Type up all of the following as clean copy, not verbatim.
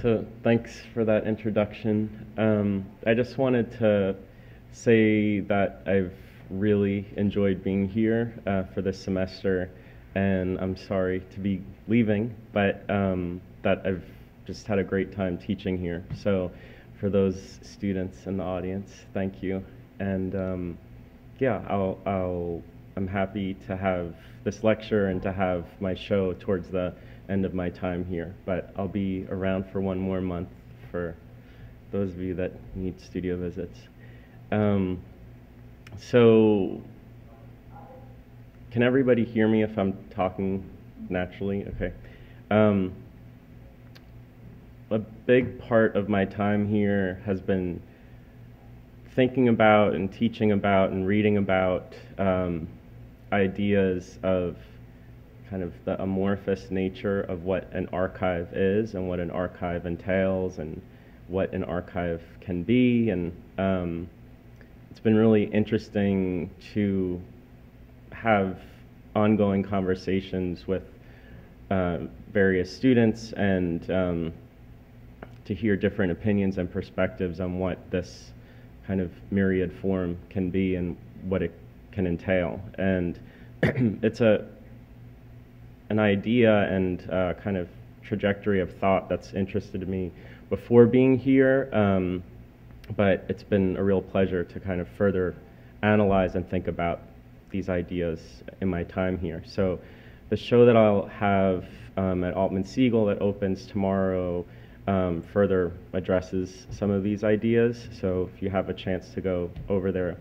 So thanks for that introduction. I just wanted to say that I've really enjoyed being here for this semester, and I'm sorry to be leaving, but that I've just had a great time teaching here. So for those students in the audience, thank you. And yeah, I'm happy to have this lecture and to have my show towards the end of my time here, but I'll be around for one more month for those of you that need studio visits. So can everybody hear me if I'm talking naturally? Okay. A big part of my time here has been thinking about and teaching about and reading about ideas of kind of the amorphous nature of what an archive is and what an archive entails and what an archive can be. And it's been really interesting to have ongoing conversations with various students and to hear different opinions and perspectives on what this kind of myriad form can be and what it can entail. And it's an idea and kind of trajectory of thought that's interested me before being here, but it's been a real pleasure to kind of further analyze and think about these ideas in my time here. So the show that I'll have at Altman Siegel that opens tomorrow further addresses some of these ideas. So if you have a chance to go over there,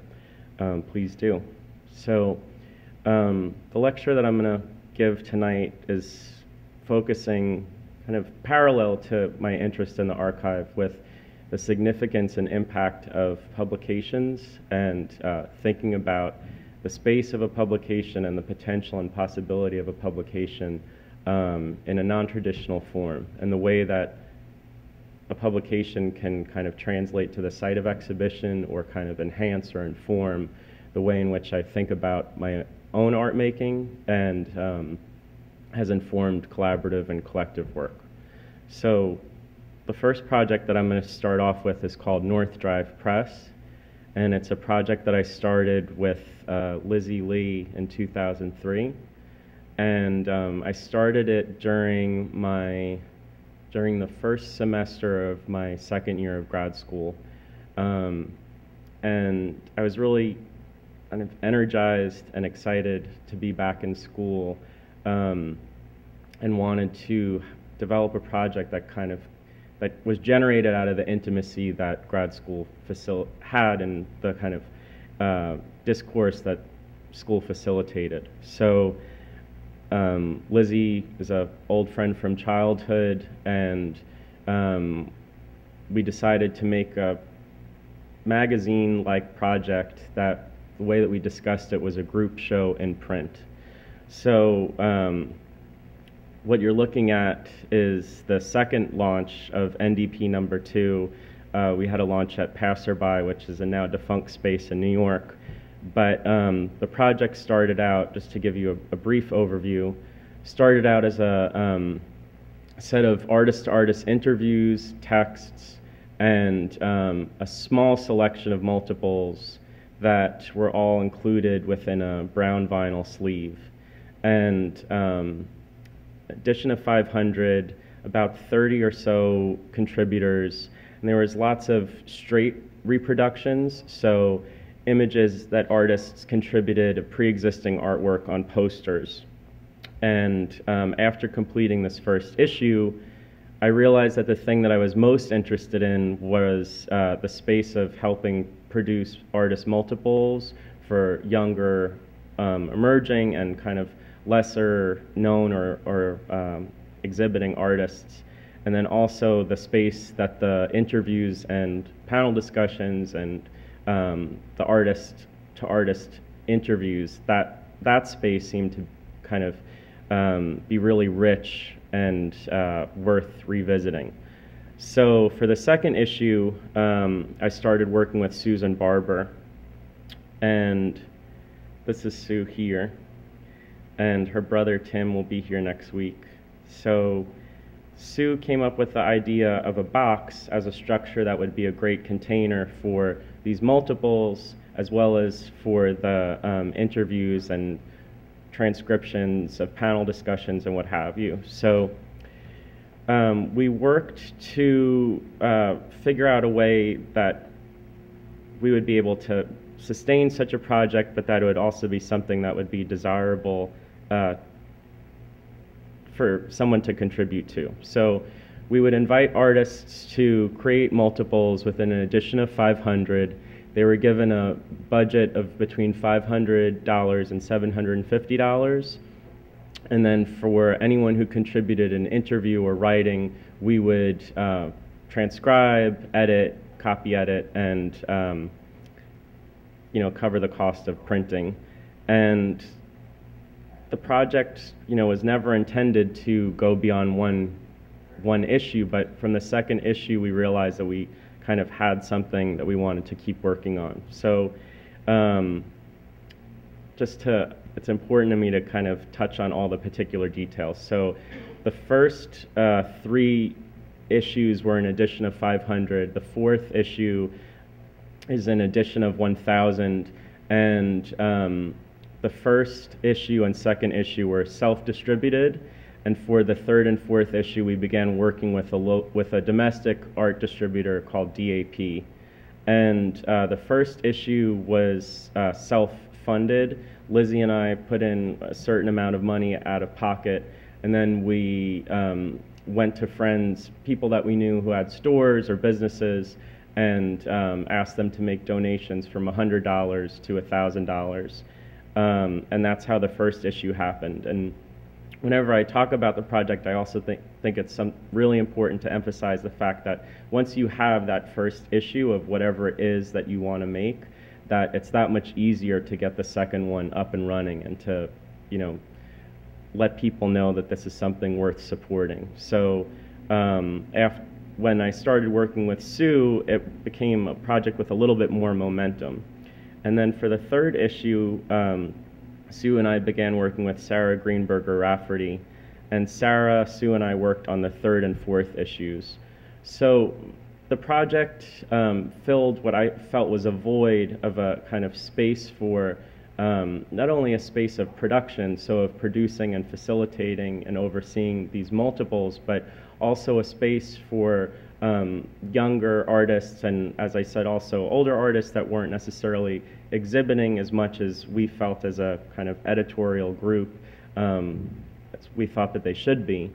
please do. So the lecture that I'm going to give tonight is focusing kind of parallel to my interest in the archive with the significance and impact of publications and thinking about the space of a publication and the potential and possibility of a publication in a non-traditional form, and the way that a publication can kind of translate to the site of exhibition or kind of enhance or inform the way in which I think about my own art making and has informed collaborative and collective work. So the first project that I'm going to start off with is called North Drive Press, and it's a project that I started with Lizzie Lee in 2003, and I started it during the first semester of my second year of grad school, and I was really kind of energized and excited to be back in school, and wanted to develop a project that was generated out of the intimacy that grad school had and the kind of discourse that school facilitated. So Lizzie is an old friend from childhood, and we decided to make a magazine-like project that the way that we discussed it was a group show in print. So what you're looking at is the second launch of NDP number 2. We had a launch at Passerby, which is a now defunct space in New York. But the project started out, just to give you a brief overview, started out as a set of artist-to-artist interviews, texts, and a small selection of multiples that were all included within a brown vinyl sleeve. And edition of 500, about 30 or so contributors, and there was lots of straight reproductions, so images that artists contributed of pre-existing artwork on posters. And after completing this first issue, I realized that the thing that I was most interested in was the space of helping produce artist multiples for younger, emerging, and kind of lesser known or exhibiting artists, and then also the space that the interviews and panel discussions and the artist-to-artist interviews, that space seemed to kind of be really rich and worth revisiting. So for the second issue, I started working with Susan Barber, and this is Sue here, and her brother Tim will be here next week. So Sue came up with the idea of a box as a structure that would be a great container for these multiples, as well as for the interviews and transcriptions of panel discussions and what have you. So we worked to figure out a way that we would be able to sustain such a project, but that it would also be something that would be desirable for someone to contribute to. So we would invite artists to create multiples within an edition of 500. They were given a budget of between $500 and $750. And then for anyone who contributed an interview or writing, we would transcribe, edit, copy edit, and cover the cost of printing. And the project, was never intended to go beyond one issue, but from the second issue, we realized that we kind of had something that we wanted to keep working on. So it's important to me to kind of touch on all the particular details. So the first 3 issues were an edition of 500. The 4th issue is an edition of 1,000, and the first issue and second issue were self-distributed, and for the 3rd and 4th issue, we began working with a domestic art distributor called DAP. And the first issue was self-funded. Lizzie and I put in a certain amount of money out of pocket, and then we went to friends, people that we knew who had stores or businesses, and asked them to make donations from $100 to $1,000. And that's how the first issue happened. And whenever I talk about the project, I also think it's really important to emphasize the fact that once you have that first issue of whatever it is that you want to make, that it's that much easier to get the second one up and running and to, let people know that this is something worth supporting. So when I started working with Sue, it became a project with a little bit more momentum. And then for the 3rd issue, Sue and I began working with Sarah Greenberger Rafferty, and Sarah, Sue, and I worked on the 3rd and 4th issues. So the project filled what I felt was a void of a kind of space for not only a space of production, so of producing and facilitating and overseeing these multiples, but also a space for younger artists, and as I said, also older artists that weren't necessarily exhibiting as much as we felt as a kind of editorial group we thought that they should be.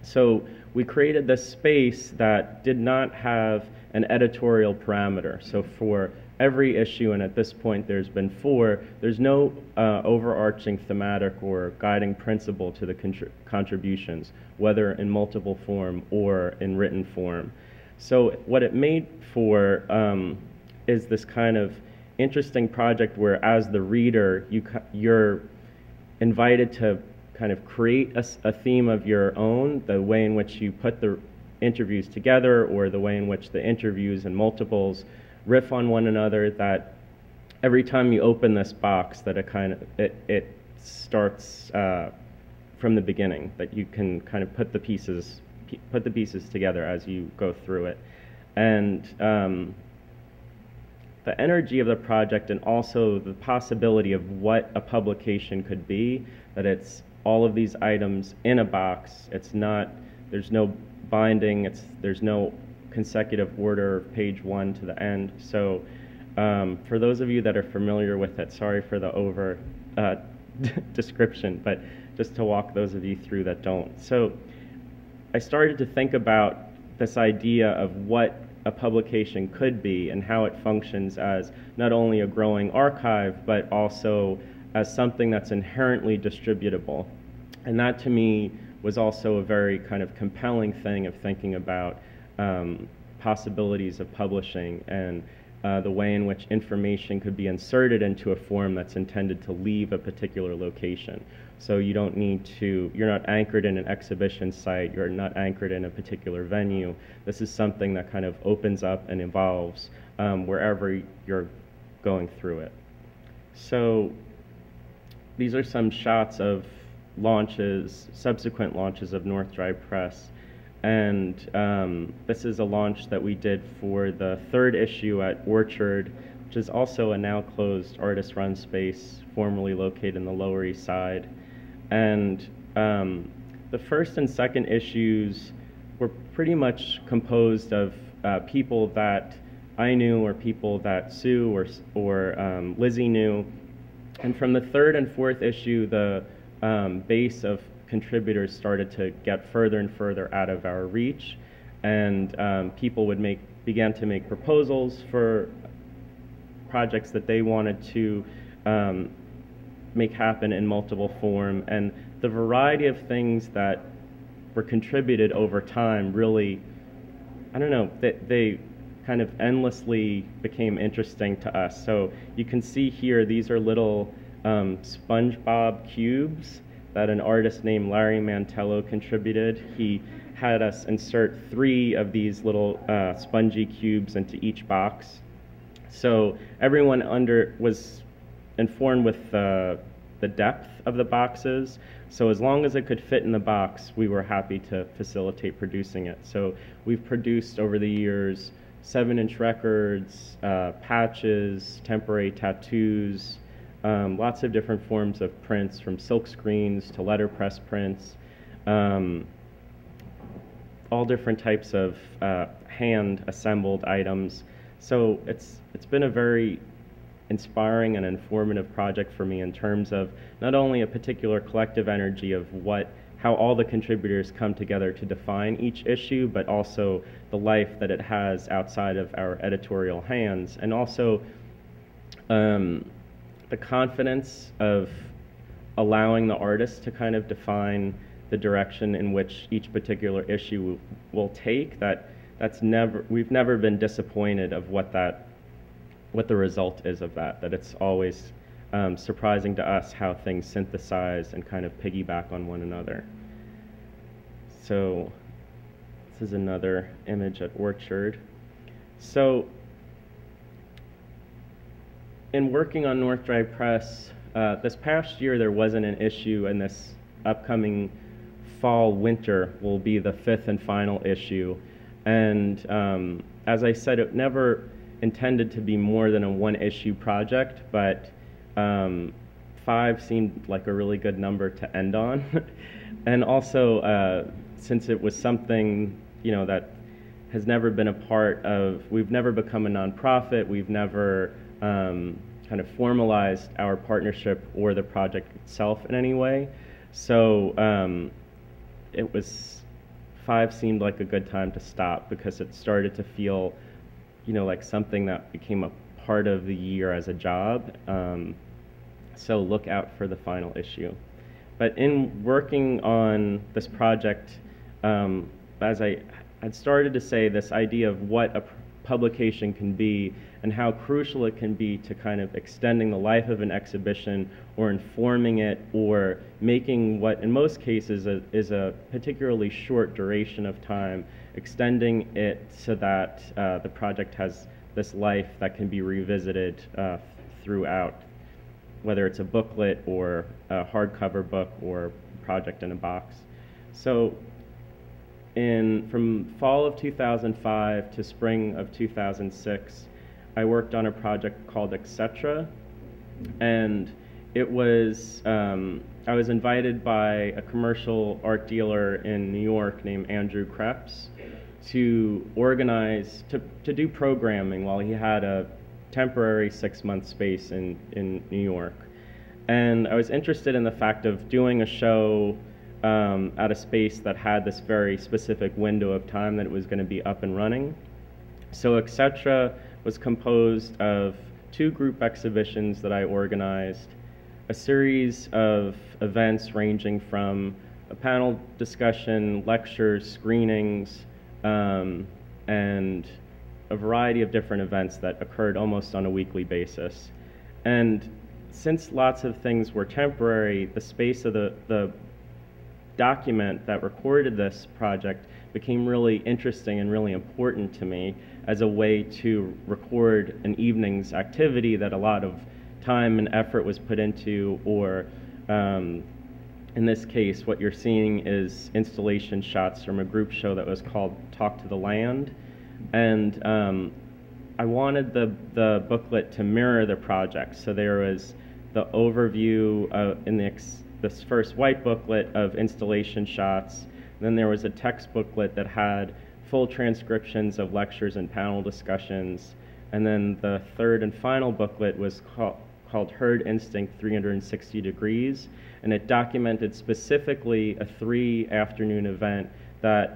So we created this space that did not have an editorial parameter. So for every issue, and at this point there's been 4, there's no overarching thematic or guiding principle to the contributions, whether in multiple form or in written form. So what it made for is this kind of interesting project where, as the reader, you're invited to kind of create a theme of your own, the way in which you put the interviews together, or the way in which the interviews and multiples riff on one another, that every time you open this box, that it starts from the beginning, that you can kind of put the pieces together as you go through it. And the energy of the project, and also the possibility of what a publication could be, that it's all of these items in a box. It's not, there's no binding, there's no consecutive order of page 1 to the end. So for those of you that are familiar with it, sorry for the over description, but just to walk those of you through that don't. So I started to think about this idea of what a publication could be and how it functions as not only a growing archive, but also as something that's inherently distributable. And that to me was also a very kind of compelling thing of thinking about possibilities of publishing and the way in which information could be inserted into a form that's intended to leave a particular location. So you don't need to, you're not anchored in an exhibition site, you're not anchored in a particular venue. This is something that kind of opens up and evolves wherever you're going through it. So these are some shots of launches, subsequent launches of North Drive Press. And this is a launch that we did for the 3rd issue at Orchard, which is also a now closed artist-run space formerly located in the Lower East Side. And the 1st and 2nd issues were pretty much composed of people that I knew or people that Sue or Lizzie knew. And from the 3rd and 4th issue, the base of contributors started to get further and further out of our reach, and people began to make proposals for projects that they wanted to make happen in multiple form. And the variety of things that were contributed over time really, I don't know, they kind of endlessly became interesting to us. So you can see here, these are little SpongeBob cubes that an artist named Larry Mantello contributed. He had us insert 3 of these little spongy cubes into each box. So everyone was informed with the depth of the boxes. So as long as it could fit in the box, we were happy to facilitate producing it. So we've produced over the years 7-inch records, patches, temporary tattoos, lots of different forms of prints, from silk screens to letterpress prints, all different types of hand-assembled items. So it's been a very inspiring and informative project for me in terms of not only a particular collective energy of how all the contributors come together to define each issue, but also the life that it has outside of our editorial hands, and also the confidence of allowing the artist to kind of define the direction in which each particular issue will take. We've never been disappointed of what the result is of that it's always surprising to us how things synthesize and kind of piggyback on one another. So this is another image at Orchard. So in working on North Drive Press, this past year there wasn't an issue, and this upcoming fall-winter will be the 5th and final issue. And as I said, it never intended to be more than a 1-issue project, but 5 seemed like a really good number to end on. And also, since it was something, that has never been a part of, we've never become a nonprofit, we've never kind of formalized our partnership or the project itself in any way. So 5 seemed like a good time to stop, because it started to feel like something that became a part of the year as a job. So look out for the final issue. But in working on this project, as I had started to say, this idea of what a publication can be and how crucial it can be to kind of extending the life of an exhibition, or informing it, or making what in most cases is a particularly short duration of time, extending it so that the project has this life that can be revisited throughout, whether it's a booklet or a hardcover book or project in a box. So from fall of 2005 to spring of 2006, I worked on a project called Etc. And it was, I was invited by a commercial art dealer in New York named Andrew Krebs to organize, to do programming while he had a temporary 6-month space in New York. And I was interested in the fact of doing a show at a space that had this very specific window of time that it was going to be up and running. So Etc. was composed of 2 group exhibitions that I organized, a series of events ranging from a panel discussion, lectures, screenings, and a variety of different events that occurred almost on a weekly basis. And since lots of things were temporary, the space of the document that recorded this project became really interesting and really important to me as a way to record an evening's activity that a lot of time and effort was put into, or in this case, what you're seeing is installation shots from a group show that was called Talk to the Land. And I wanted the booklet to mirror the project. So there was the overview in this first white booklet of installation shots. Then there was a text booklet that had full transcriptions of lectures and panel discussions. And then the third and final booklet was called Herd Instinct 360 Degrees, and it documented specifically a 3-afternoon event that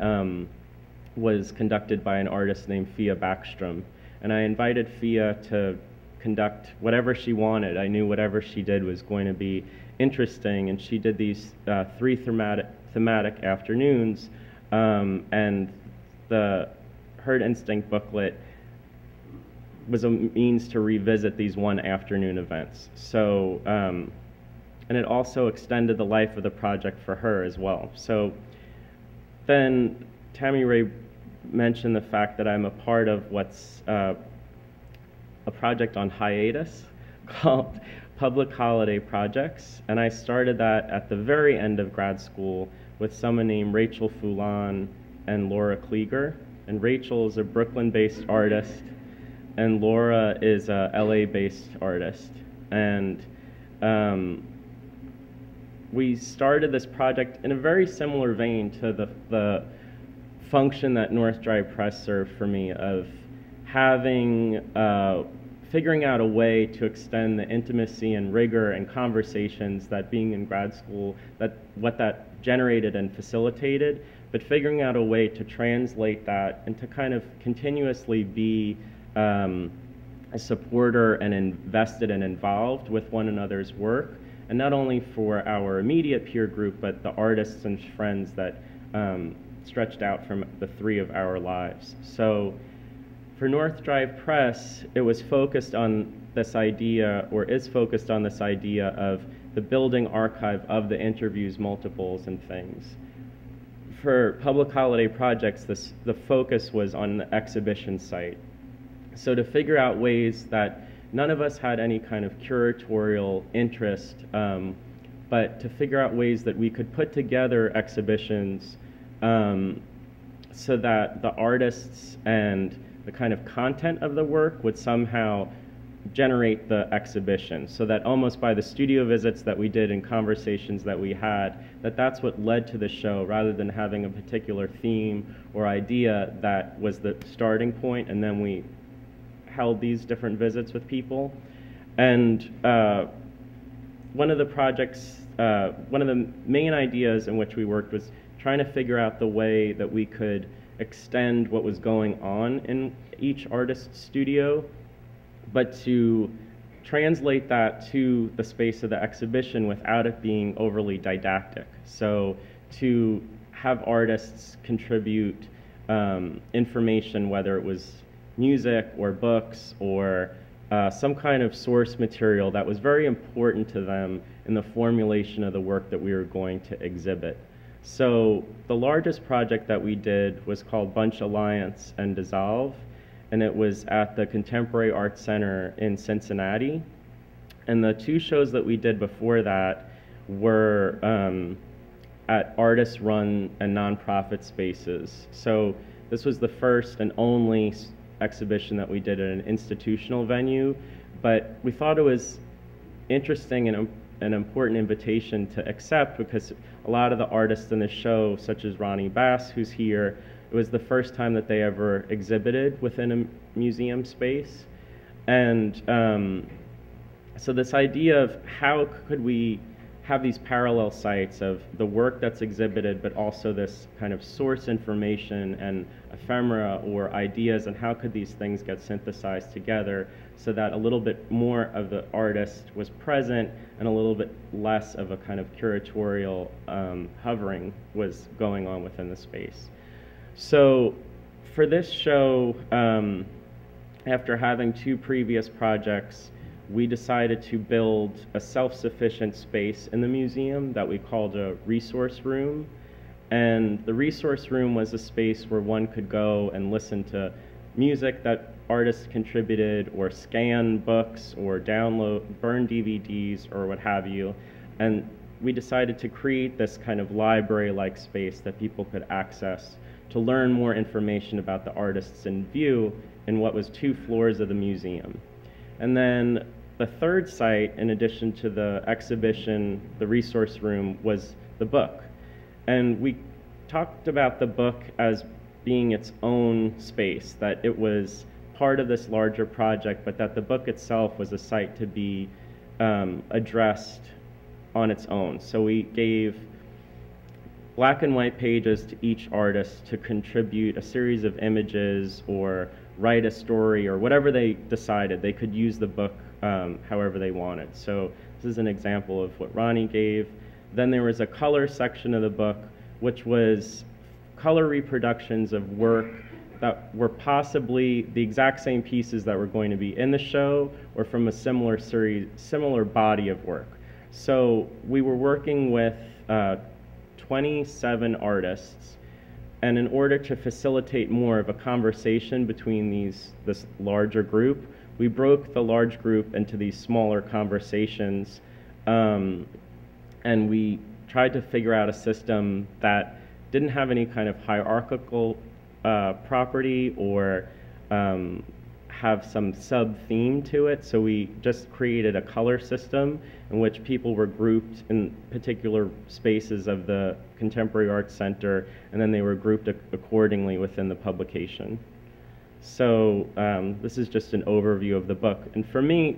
was conducted by an artist named Fia Backstrom. And I invited Fia to conduct whatever she wanted. I knew whatever she did was going to be interesting, and she did these 3 thematic afternoons, and the Herd Instinct booklet was a means to revisit these one-afternoon events. So, and it also extended the life of the project for her as well. So then Tammy Ray mentioned the fact that I'm a part of what's a project on hiatus called Public Holiday Projects, and I started that at the very end of grad school with someone named Rachel Foulon and Laura Klieger. And Rachel is a Brooklyn-based artist, and Laura is a LA-based artist. And we started this project in a very similar vein to the function that North Drive Press served for me, of having, figuring out a way to extend the intimacy and rigor and conversations that being in grad school, what that generated and facilitated, but figuring out a way to translate that and to kind of continuously be a supporter and invested and involved with one another's work, and not only for our immediate peer group, but the artists and friends that stretched out from the 3 of our lives. So for North Drive Press, it was focused on this idea, or is focused on this idea, of the building archive of the interviews, multiples, and things. For Public Holiday Projects, the focus was on the exhibition site. So to figure out ways that none of us had any kind of curatorial interest, but to figure out ways that we could put together exhibitions so that the artists and the kind of content of the work would somehow generate the exhibition, so that almost by the studio visits that we did and conversations that we had, that's what led to the show, rather than having a particular theme or idea that was the starting point, and then we held these different visits with people. And one of the projects, one of the main ideas in which we worked was trying to figure out the way that we could extend what was going on in each artist's studio, but to translate that to the space of the exhibition without it being overly didactic. So to have artists contribute information, whether it was music or books or some kind of source material that was very important to them in the formulation of the work that we were going to exhibit. So the largest project that we did was called Bunch Alliance and Dissolve, and it was at the Contemporary Arts Center in Cincinnati. And the 2 shows that we did before that were at artist-run and nonprofit spaces. So this was the first and only exhibition that we did at an institutional venue, but we thought it was interesting and an important invitation to accept, because a lot of the artists in the show, such as Ronnie Bass, who's here, it was the first time that they ever exhibited within a museum space. And so this idea of how could we have these parallel sites of the work that's exhibited, but also this kind of source information and ephemera or ideas, and how could these things get synthesized together so that a little bit more of the artist was present and a little bit less of a kind of curatorial hovering was going on within the space. So for this show, after having 2 previous projects, we decided to build a self-sufficient space in the museum that we called a resource room. And the resource room was a space where one could go and listen to music that artists contributed, or scan books, or download, burn DVDs, or what have you. And we decided to create this kind of library-like space that people could access to learn more information about the artists in view in what was 2 floors of the museum. And then the third site, in addition to the exhibition, the resource room, was the book. And we talked about the book as being its own space, that it was part of this larger project, but that the book itself was a site to be addressed on its own. So we gave black and white pages to each artist to contribute a series of images or write a story or whatever they decided. They could use the book however they wanted. So this is an example of what Ronnie gave. Then there was a color section of the book, which was color reproductions of work that were possibly the exact same pieces that were going to be in the show or from a similar series, similar body of work. So we were working with 27 artists, and in order to facilitate more of a conversation between this larger group, we broke the large group into these smaller conversations, and we tried to figure out a system that didn't have any kind of hierarchical property or have some sub-theme to it. So we just created a color system in which people were grouped in particular spaces of the Contemporary Arts Center, and then they were grouped accordingly within the publication. So this is just an overview of the book. And for me,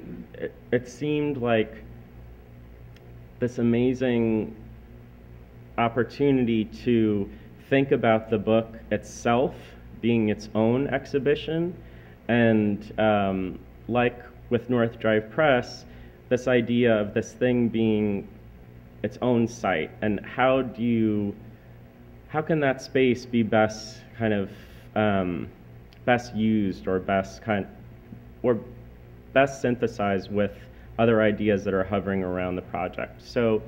it seemed like this amazing opportunity to think about the book itself being its own exhibition, and like with North Drive Press, this idea of this thing being its own site, and how can that space be best kind of best used or best synthesized with other ideas that are hovering around the project. So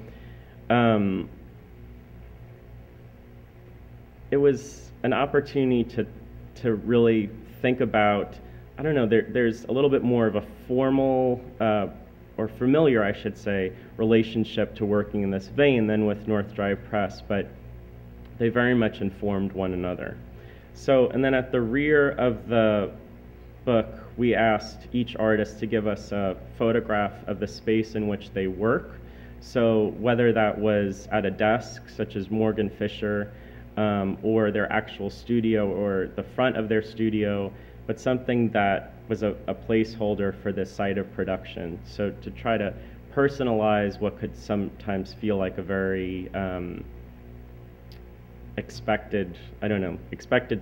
it was an opportunity to really think about, I don't know, there's a little bit more of a formal, or familiar, I should say, relationship to working in this vein than with North Drive Press, but they very much informed one another. So, and then at the rear of the book, we asked each artist to give us a photograph of the space in which they work. So whether that was at a desk, such as Morgan Fisher, or their actual studio or the front of their studio, but something that was a placeholder for the site of production. So to try to personalize what could sometimes feel like a very expected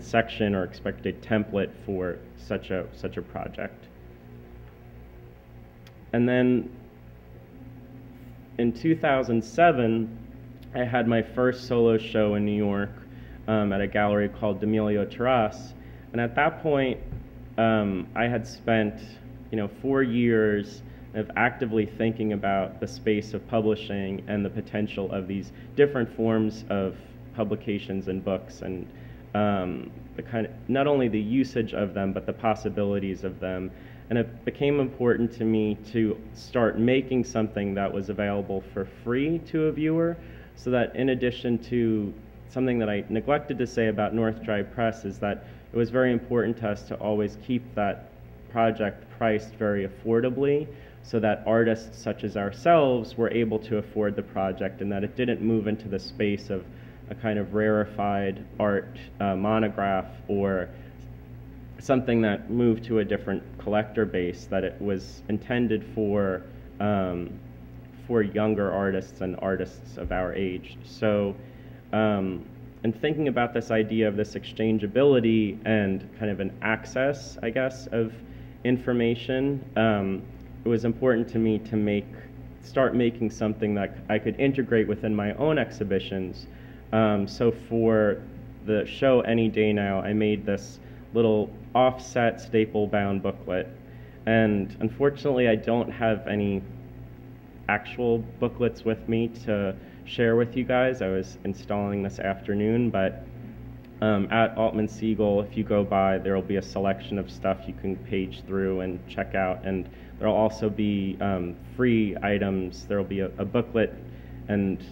section or expected template for such a project. And then in 2007, I had my first solo show in New York at a gallery called D'Amelio Terrace, and at that point, I had spent 4 years of actively thinking about the space of publishing and the potential of these different forms of publications and books, and the kind of, not only the usage of them, but the possibilities of them. And it became important to me to start making something that was available for free to a viewer, so that in addition to something that I neglected to say about North Drive Press is that it was very important to us to always keep that project priced very affordably, so that artists such as ourselves were able to afford the project, and that it didn't move into the space of a kind of rarefied art monograph or something that moved to a different collector base, that it was intended for younger artists and artists of our age. So in thinking about this idea of this exchangeability and kind of an access, I guess, of information, it was important to me to start making something that I could integrate within my own exhibitions. So for the show Any Day Now, I made this little offset staple-bound booklet, and unfortunately I don't have any actual booklets with me to share with you guys. I was installing this afternoon, but at Altman Siegel, if you go by, there will be a selection of stuff you can page through and check out, and there will also be free items. There will be a booklet And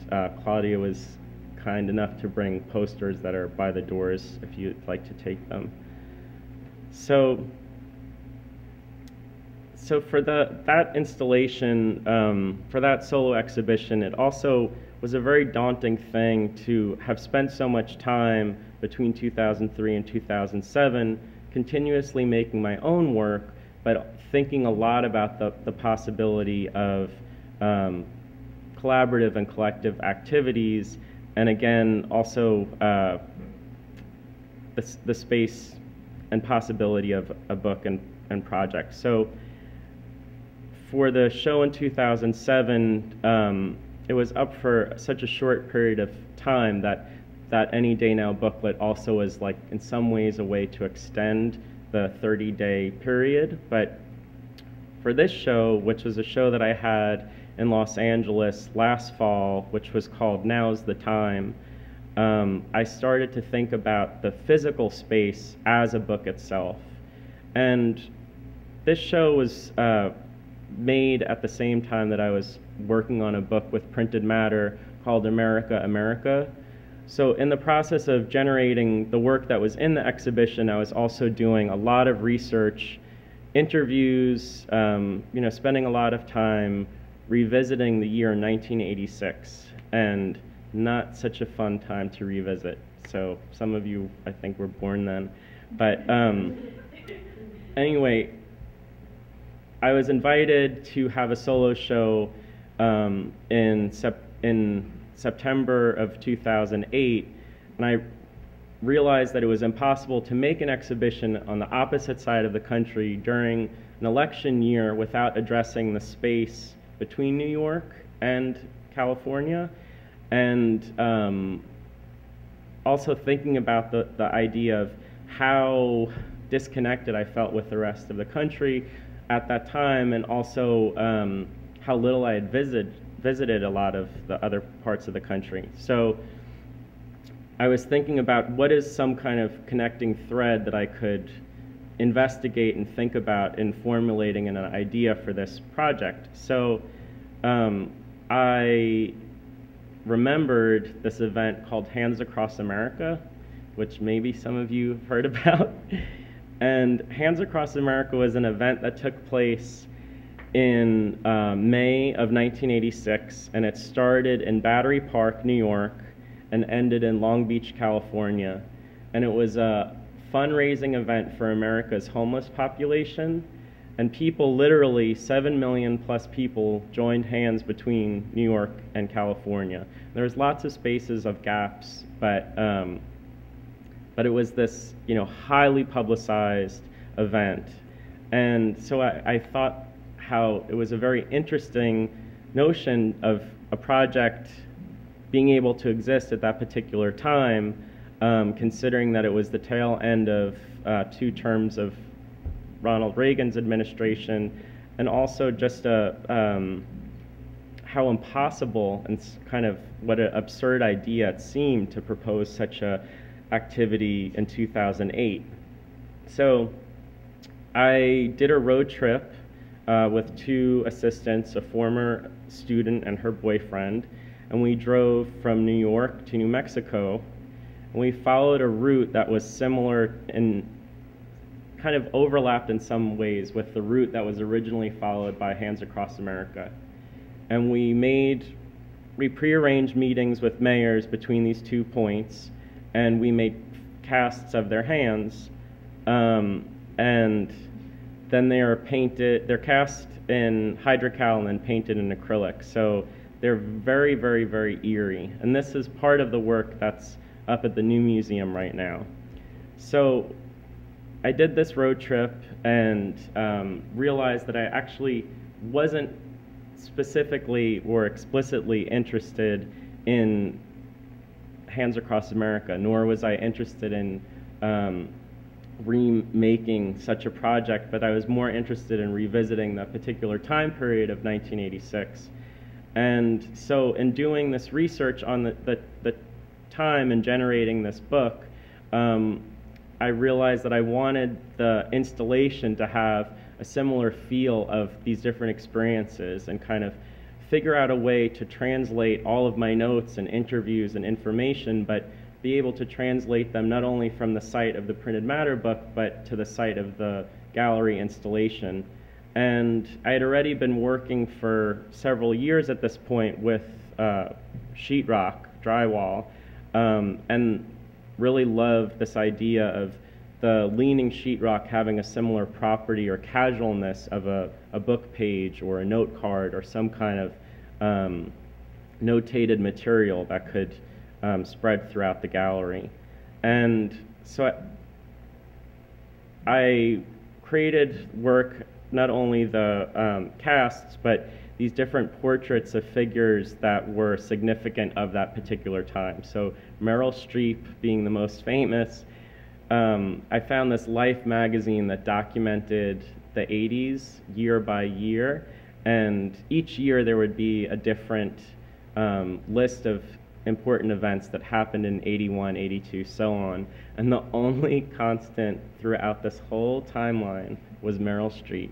Claudia was kind enough to bring posters that are by the doors if you'd like to take them. So for that installation, for that solo exhibition, it also was a very daunting thing to have spent so much time between 2003 and 2007 continuously making my own work, but thinking a lot about the possibility of collaborative and collective activities, and again, also the space and possibility of a book and project. So for the show in 2007, it was up for such a short period of time that Any Day Now booklet also was, like, in some ways a way to extend the 30-day period. But for this show, which was a show that I had in Los Angeles last fall, which was called Now's the Time, I started to think about the physical space as a book itself. And this show was made at the same time that I was working on a book with printed matter called America, America. So in the process of generating the work that was in the exhibition, I was also doing a lot of research, interviews, spending a lot of time revisiting the year 1986, and not such a fun time to revisit. So some of you, I think, were born then. But anyway, I was invited to have a solo show in September of 2008, and I realized that it was impossible to make an exhibition on the opposite side of the country during an election year without addressing the space between New York and California, and also thinking about the idea of how disconnected I felt with the rest of the country at that time, and also how little I had visited a lot of the other parts of the country. So I was thinking about what is some kind of connecting thread that I could investigate and think about in formulating an idea for this project. So I remembered this event called Hands Across America, which maybe some of you have heard about. And Hands Across America was an event that took place in May of 1986, and it started in Battery Park, New York, and ended in Long Beach, California. And it was a fundraising event for America's homeless population, and people, literally 7 million plus people, joined hands between New York and California. There was lots of spaces of gaps, but it was this, highly publicized event. And so I thought how it was a very interesting notion of a project being able to exist at that particular time, considering that it was the tail end of 2 terms of Ronald Reagan's administration, and also just how impossible and kind of what an absurd idea it seemed to propose such a activity in 2008. So I did a road trip with 2 assistants, a former student and her boyfriend, and we drove from New York to New Mexico, and we followed a route that was similar and kind of overlapped in some ways with the route that was originally followed by Hands Across America. And we prearranged meetings with mayors between these 2 points, and we made casts of their hands, and then they're cast in hydrocal and then painted in acrylic. So they're very, very, very eerie. And this is part of the work that's up at the new museum right now. So I did this road trip and realized that I actually wasn't specifically or explicitly interested in Hands Across America, nor was I interested in remaking such a project, but I was more interested in revisiting the particular time period of 1986. And so in doing this research on the time and generating this book, I realized that I wanted the installation to have a similar feel of these different experiences and kind of figure out a way to translate all of my notes and interviews and information, but be able to translate them not only from the site of the printed matter book, but to the site of the gallery installation. And I had already been working for several years at this point with sheetrock, drywall, and really loved this idea of the leaning sheetrock having a similar property or casualness of a book page or a note card or some kind of notated material that could spread throughout the gallery. And so I created work, not only the casts, but these different portraits of figures that were significant of that particular time. So Meryl Streep being the most famous. I found this Life magazine that documented the 80s year by year, and each year there would be a different list of important events that happened in 81, 82, so on. And the only constant throughout this whole timeline was Meryl Streep.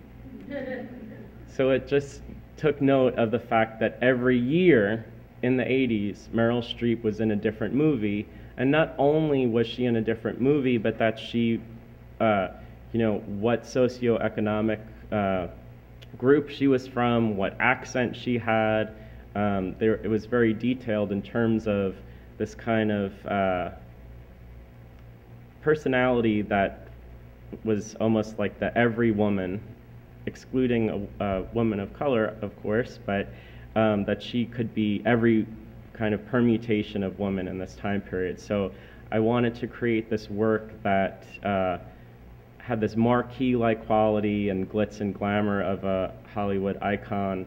So it just took note of the fact that every year in the 80s, Meryl Streep was in a different movie. And not only was she in a different movie, but that she, what socioeconomic group she was from, what accent she had. It was very detailed in terms of this kind of personality that was almost like the every woman, excluding a woman of color, of course, but that she could be every kind of permutation of woman in this time period. So I wanted to create this work that had this marquee-like quality and glitz and glamour of a Hollywood icon,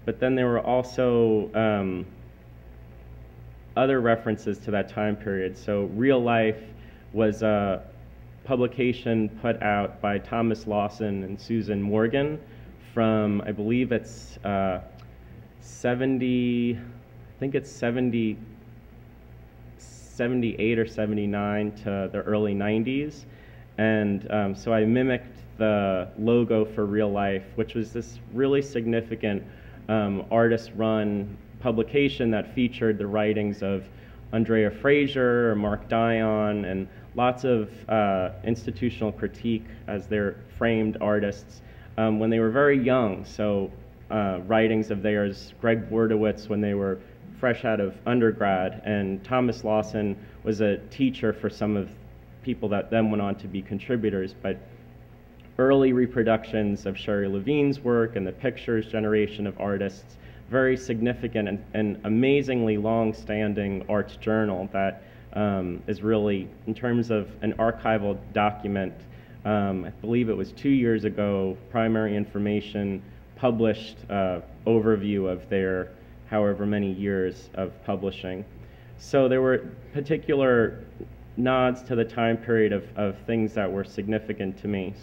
but then there were also other references to that time period. So Real Life was a publication put out by Thomas Lawson and Susan Morgan from, I believe it's 78 or 79 to the early 90s. And so I mimicked the logo for Real Life, which was this really significant artist-run publication that featured the writings of Andrea Fraser, Mark Dion, and lots of institutional critique as they're framed artists when they were very young. So writings of theirs, Greg Bordowitz when they were fresh out of undergrad, and Thomas Lawson was a teacher for some of people that then went on to be contributors. But early reproductions of Sherry Levine's work and the Pictures generation of artists, very significant and amazingly long-standing arts journal that is really, in terms of an archival document, I believe it was 2 years ago, primary information published overview of their however many years of publishing. So there were particular nods to the time period of things that were significant to me,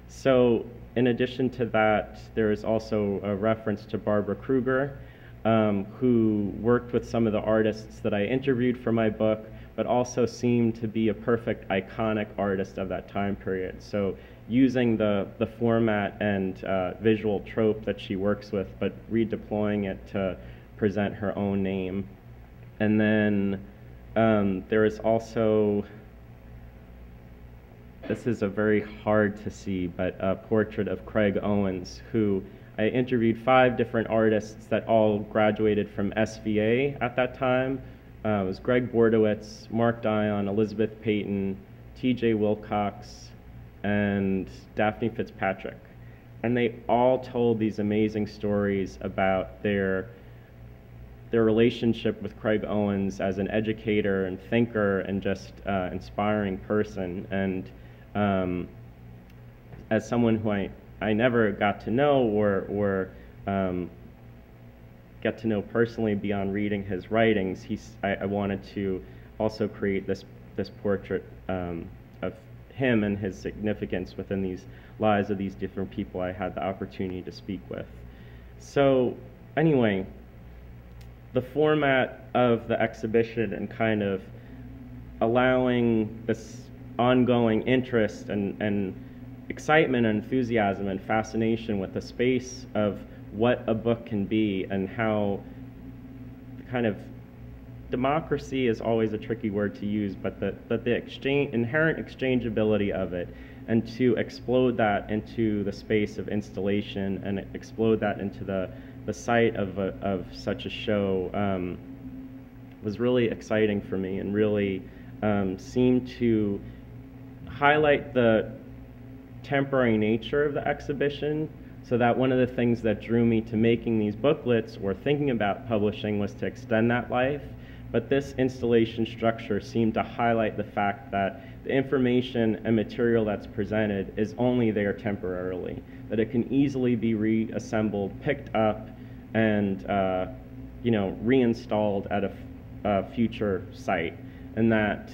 So in addition to that, there is also a reference to Barbara Kruger, who worked with some of the artists that I interviewed for my book, but also seemed to be a perfect iconic artist of that time period. So using the format and visual trope that she works with, but redeploying it to present her own name. And then there is also, this is a very hard to see, but a portrait of Craig Owens, who I interviewed 5 different artists that all graduated from SVA at that time. It was Greg Bordowitz, Mark Dion, Elizabeth Payton, T.J. Wilcox, and Daphne Fitzpatrick. And they all told these amazing stories about their relationship with Craig Owens as an educator and thinker and just inspiring person. And as someone who I never got to know or get to know personally beyond reading his writings, I wanted to also create this portrait of him and his significance within these lives of these different people I had the opportunity to speak with. So anyway, the format of the exhibition and kind of allowing this ongoing interest and excitement and enthusiasm and fascination with the space of what a book can be and how kind of democracy is always a tricky word to use, but the inherent exchangeability of it, and to explode that into the space of installation and explode that into the site of such a show was really exciting for me, and really seemed to highlight the temporary nature of the exhibition, so that one of the things that drew me to making these booklets or thinking about publishing was to extend that life. But this installation structure seemed to highlight the fact that the information and material that's presented is only there temporarily, that it can easily be reassembled, picked up, and reinstalled at a future site, and that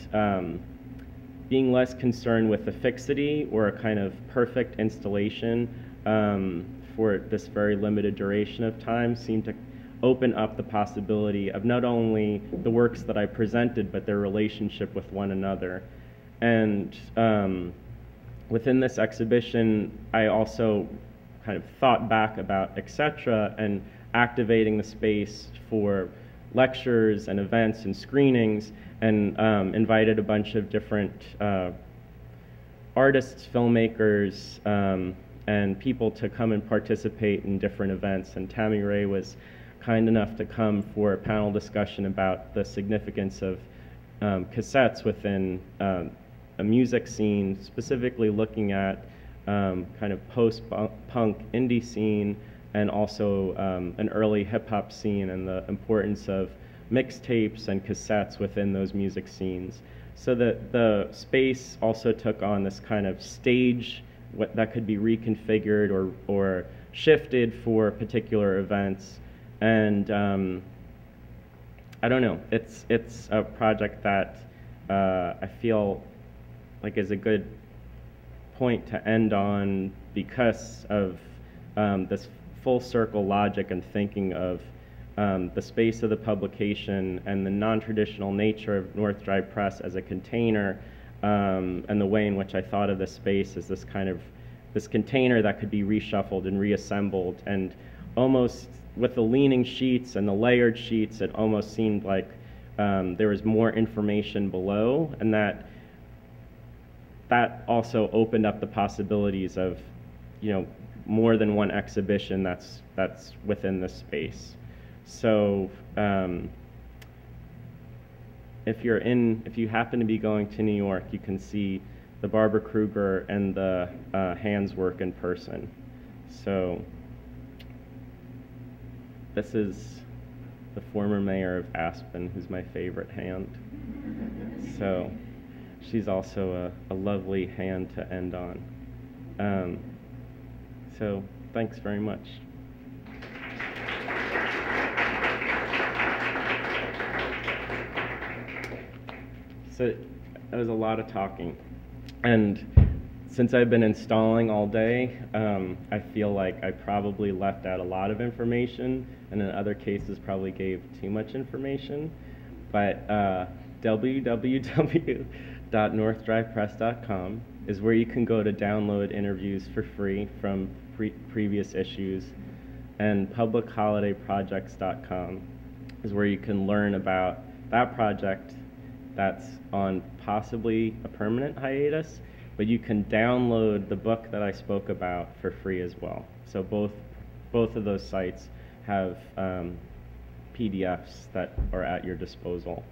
being less concerned with the fixity or a kind of perfect installation for this very limited duration of time seemed to open up the possibility of not only the works that I presented, but their relationship with one another. And within this exhibition, I also kind of thought back about etc. and activating the space for lectures and events and screenings, and invited a bunch of different artists, filmmakers, and people to come and participate in different events. And Tammy Ray was kind enough to come for a panel discussion about the significance of cassettes within a music scene, specifically looking at kind of post-punk indie scene, and also an early hip-hop scene, and the importance of mixtapes and cassettes within those music scenes. So that the space also took on this kind of stage that could be reconfigured or shifted for particular events. And I don't know, it's a project that I feel like is a good point to end on, because of this full circle logic and thinking of the space of the publication and the non-traditional nature of North Drive Press as a container, and the way in which I thought of this space as this container that could be reshuffled and reassembled, and almost with the leaning sheets and the layered sheets, it almost seemed like there was more information below, and that also opened up the possibilities of, more than one exhibition that's within this space. So if you happen to be going to New York, you can see the Barbara Kruger and the Hans work in person. So this is the former mayor of Aspen, who's my favorite hand. So she's also a lovely hand to end on. So thanks very much. So that was a lot of talking. And since I've been installing all day, I feel like I probably left out a lot of information, and in other cases probably gave too much information. But www.northdrivepress.com is where you can go to download interviews for free from previous issues, and publicholidayprojects.com is where you can learn about that project that's on possibly a permanent hiatus, but you can download the book that I spoke about for free as well. So both of those sites have PDFs that are at your disposal.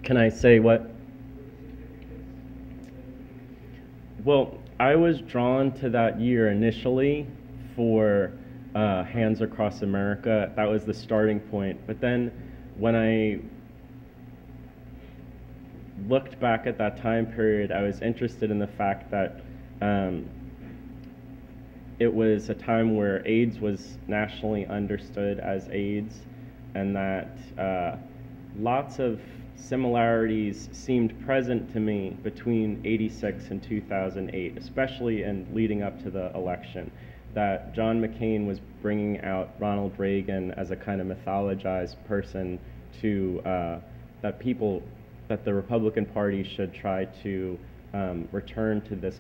Can I say what? Well, I was drawn to that year initially for Hands Across America. That was the starting point. But then when I looked back at that time period, I was interested in the fact that it was a time where AIDS was nationally understood as AIDS, and that lots of similarities seemed present to me between '86 and 2008, especially in leading up to the election. that John McCain was bringing out Ronald Reagan as a kind of mythologized person to that people that the Republican Party should try to return to this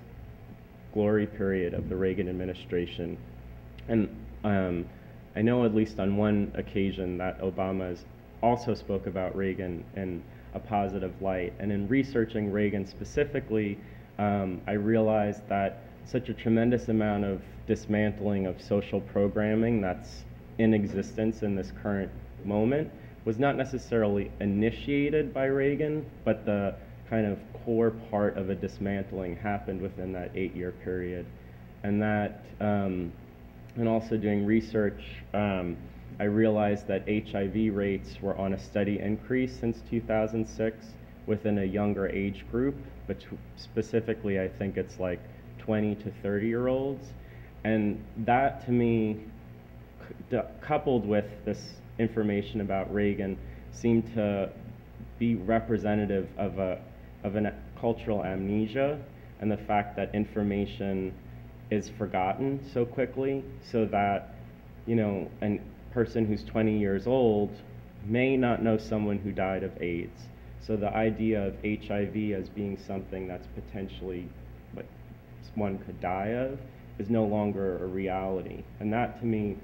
glory period of the Reagan administration. And I know at least on one occasion that Obama also spoke about Reagan in a positive light. And in researching Reagan specifically, I realized that such a tremendous amount of dismantling of social programming that's in existence in this current moment was not necessarily initiated by Reagan, but the kind of core part of a dismantling happened within that 8-year period. And that, and also doing research, I realized that HIV rates were on a steady increase since 2006 within a younger age group, but specifically I think it's like 20 to 30-year-olds. And that to me, coupled with this information about Reagan, seemed to be representative of an cultural amnesia and the fact that information is forgotten so quickly, so that, you know, a person who's 20 years old may not know someone who died of AIDS. So the idea of HIV as being something that's potentially what one could die of is no longer a reality. And that to me,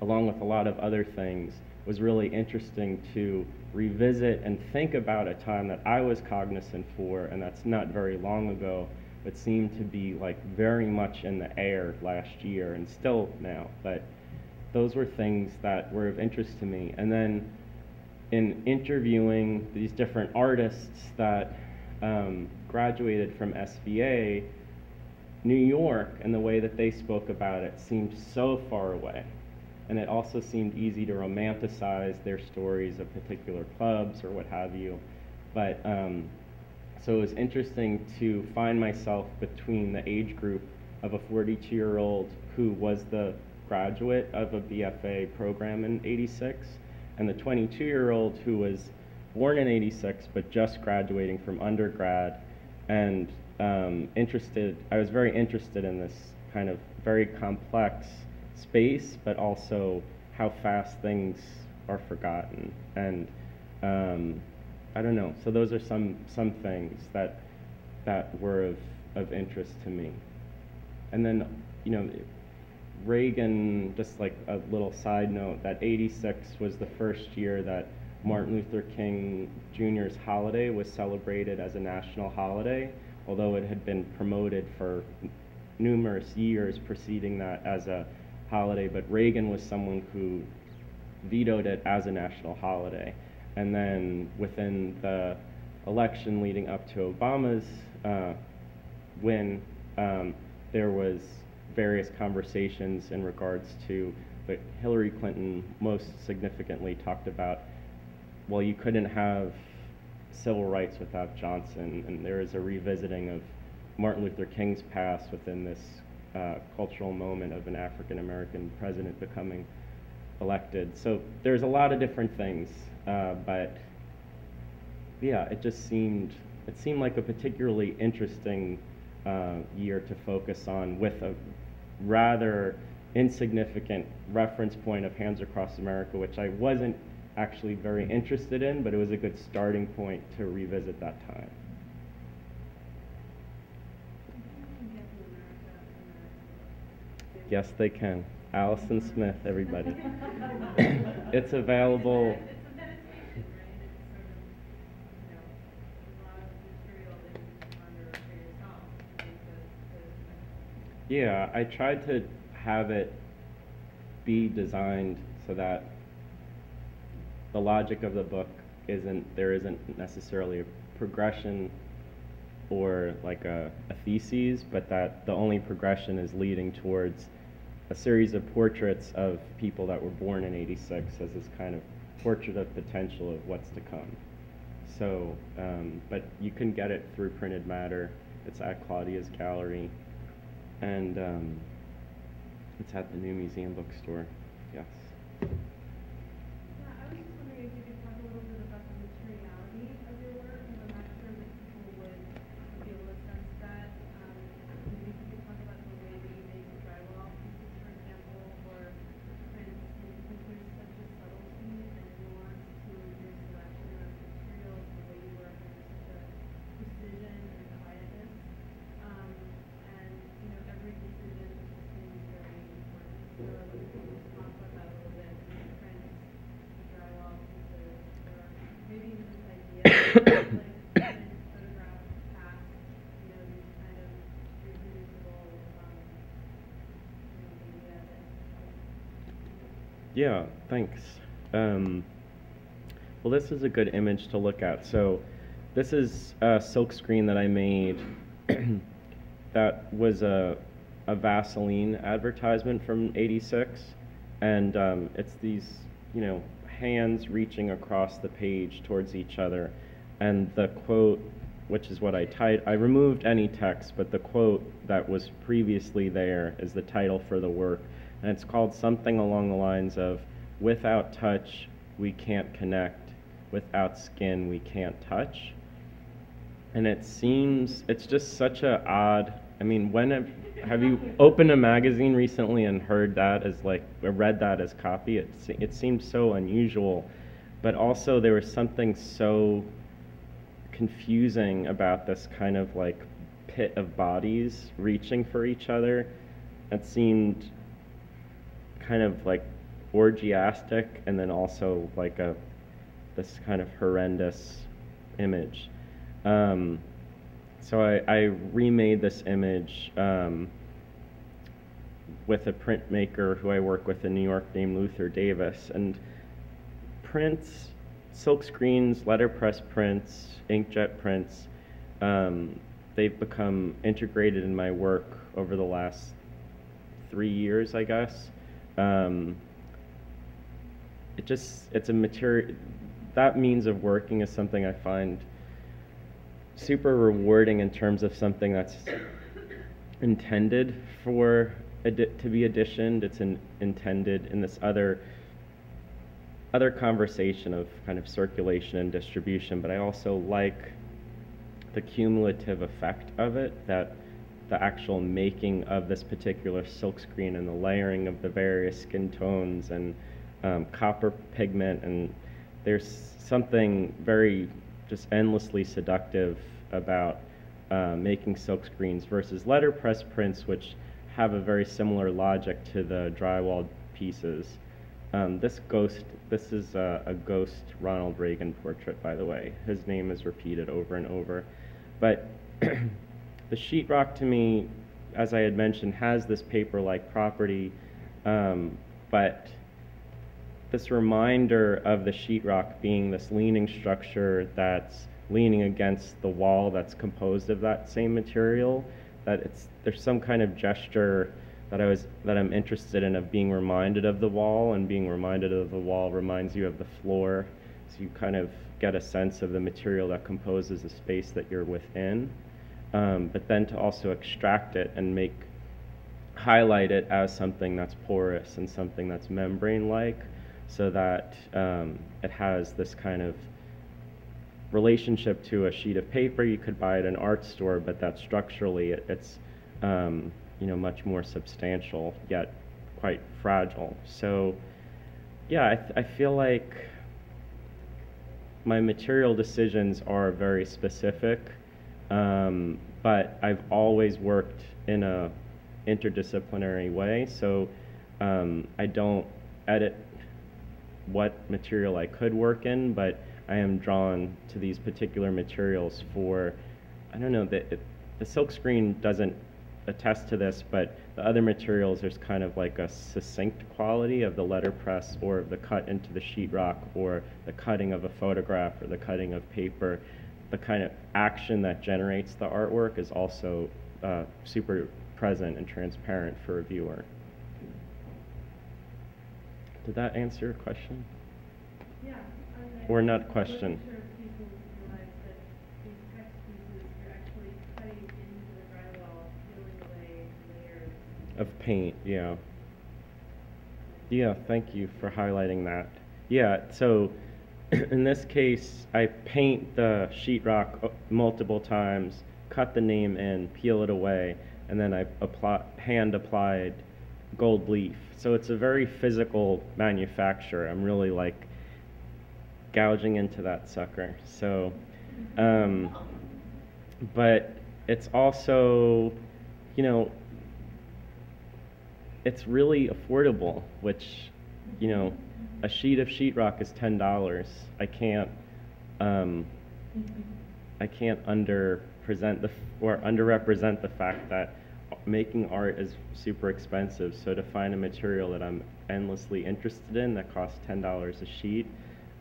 along with a lot of other things, was really interesting to revisit and think about a time that I was cognizant for, and that's not very long ago, but seemed to be like very much in the air last year and still now. But those were things that were of interest to me. And then in interviewing these different artists that graduated from SVA, New York and the way that they spoke about it seemed so far away. And it also seemed easy to romanticize their stories of particular clubs or what have you. But so it was interesting to find myself between the age group of a 42-year-old who was the graduate of a BFA program in '86 and the 22-year-old who was born in '86 but just graduating from undergrad, and I was very interested in this kind of very complex space, but also how fast things are forgotten. And I don't know. So those are some things that were of interest to me. And then, you know, Reagan, just like a little side note, that '86 was the first year that Martin Luther King Jr.'s holiday was celebrated as a national holiday, although it had been promoted for numerous years preceding that as a holiday. But Reagan was someone who vetoed it as a national holiday. And then within the election leading up to Obama's win, there was various conversations in regards to, but Hillary Clinton most significantly talked about, well, you couldn't have civil rights without Johnson, and there is a revisiting of Martin Luther King's past within this cultural moment of an African American president becoming elected. So there's a lot of different things, but yeah, it seemed like a particularly interesting year to focus on, with a rather insignificant reference point of Hands Across America, which I wasn't actually very interested in, but it was a good starting point to revisit that time. Yes, they can. Allison Smith, everybody. It's available. Yeah, I tried to have it be designed so that the logic of the book there isn't necessarily a progression or like a thesis, but that the only progression is leading towards a series of portraits of people that were born in '86 as this kind of portrait of potential of what's to come. So, but you can get it through printed matter. It's at Claudia's Gallery, and it's at the New Museum Bookstore. Yes. Yeah, I was just wondering if you could talk a little bit about the materiality of your work, and I'm not sure that people would be able to sense that. Maybe if you could talk about the way that you make drywall Yeah, thanks. Um, well, this is a good image to look at. So this is a silk screen that I made that was a Vaseline advertisement from '86. And it's these, hands reaching across the page towards each other. And the quote, which is what I removed any text, but the quote that was previously there is the title for the work. And it's called something along the lines of, "Without touch, we can't connect. Without skin, we can't touch." And it's just such a odd, I mean, have you opened a magazine recently and heard that as like, or read that as copy? It seemed so unusual, but also there was something so confusing about this kind of like pit of bodies reaching for each other. It seemed kind of like orgiastic, and then also like this kind of horrendous image. So I remade this image with a printmaker who I work with in New York named Luther Davis. And prints, silk screens, letterpress prints, inkjet prints, they've become integrated in my work over the last 3 years, I guess. It's a material, that means of working is something I find super rewarding in terms of something that's intended to be editioned. It's intended in this other conversation of kind of circulation and distribution, but I also like the cumulative effect of it, that the actual making of this particular silkscreen and the layering of the various skin tones and copper pigment, and there's something very just endlessly seductive about making silkscreens versus letterpress prints, which have a very similar logic to the drywall pieces. This is a ghost Ronald Reagan portrait, by the way. His name is repeated over and over. But the sheetrock, to me, as I had mentioned, has this paper-like property, but this reminder of the sheetrock being this leaning structure that's leaning against the wall that's composed of that same material, there's some kind of gesture that I'm interested in, of being reminded of the wall, and being reminded of the wall reminds you of the floor, so you kind of get a sense of the material that composes the space that you're within, but then to also extract it and highlight it as something that's porous and something that's membrane-like, so that it has this kind of relationship to a sheet of paper. You could buy it at an art store, but that structurally it's much more substantial, yet quite fragile. So yeah, I feel like my material decisions are very specific, but I've always worked in a interdisciplinary way, so I don't edit what material I could work in, but I am drawn to these particular materials for, I don't know, the silkscreen doesn't attest to this, but the other materials, there's kind of like a succinct quality of the letterpress or the cut into the sheetrock or the cutting of a photograph or the cutting of paper. The kind of action that generates the artwork is also super present and transparent for a viewer. Did that answer your question? Yeah. Or not question? I'm not sure if people realize that these text pieces, you're actually cutting into the drywall, peeling away layers of paint, yeah. Yeah, thank you for highlighting that. Yeah, so in this case, I paint the sheetrock multiple times, cut the name in, peel it away, and then I hand-applied gold leaf. So it's a very physical manufacture. I'm really like gouging into that sucker. So, but it's also, it's really affordable, which, a sheet of sheetrock is $10. I can't underrepresent the fact that making art is super expensive. So to find a material that I'm endlessly interested in that cost $10 a sheet,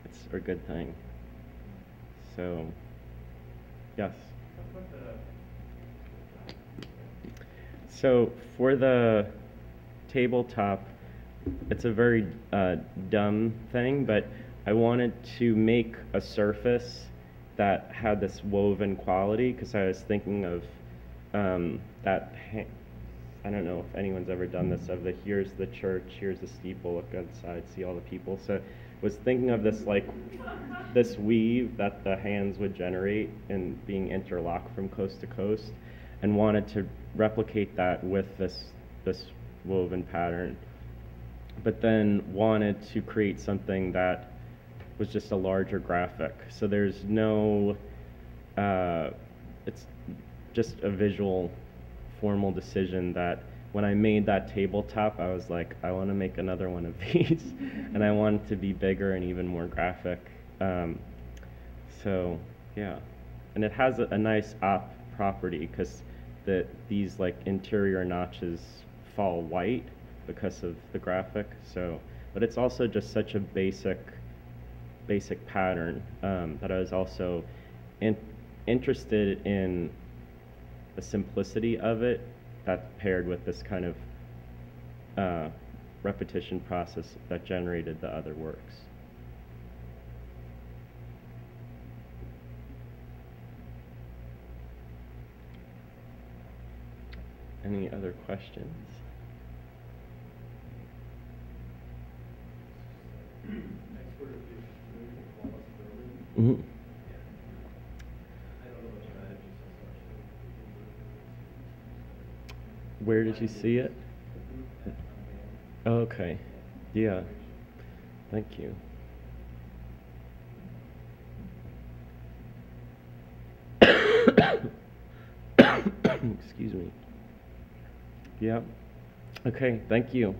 it's a good thing. So, yes. So for the tabletop, it's a very dumb thing, but I wanted to make a surface that had this woven quality, because I was thinking of I don't know if anyone's ever done this, of the here's the church, here's the steeple, look outside, see all the people. So I was thinking of this, like, this weave that the hands would generate and being interlocked from coast to coast, and wanted to replicate that with this woven pattern, but then wanted to create something that was just a larger graphic. So there's no, it's just a visual, formal decision that when I made that tabletop, I was like, I want to make another one of these, and I want it to be bigger and even more graphic. So yeah, and it has a nice op property, because these like interior notches fall white because of the graphic. So, but it's also just such a basic pattern that I was also interested in the simplicity of it, that paired with this kind of repetition process that generated the other works. Any other questions? Mm-hmm. Where did you see it? Oh, okay. Yeah. Thank you. Excuse me. Yeah. Okay, thank you.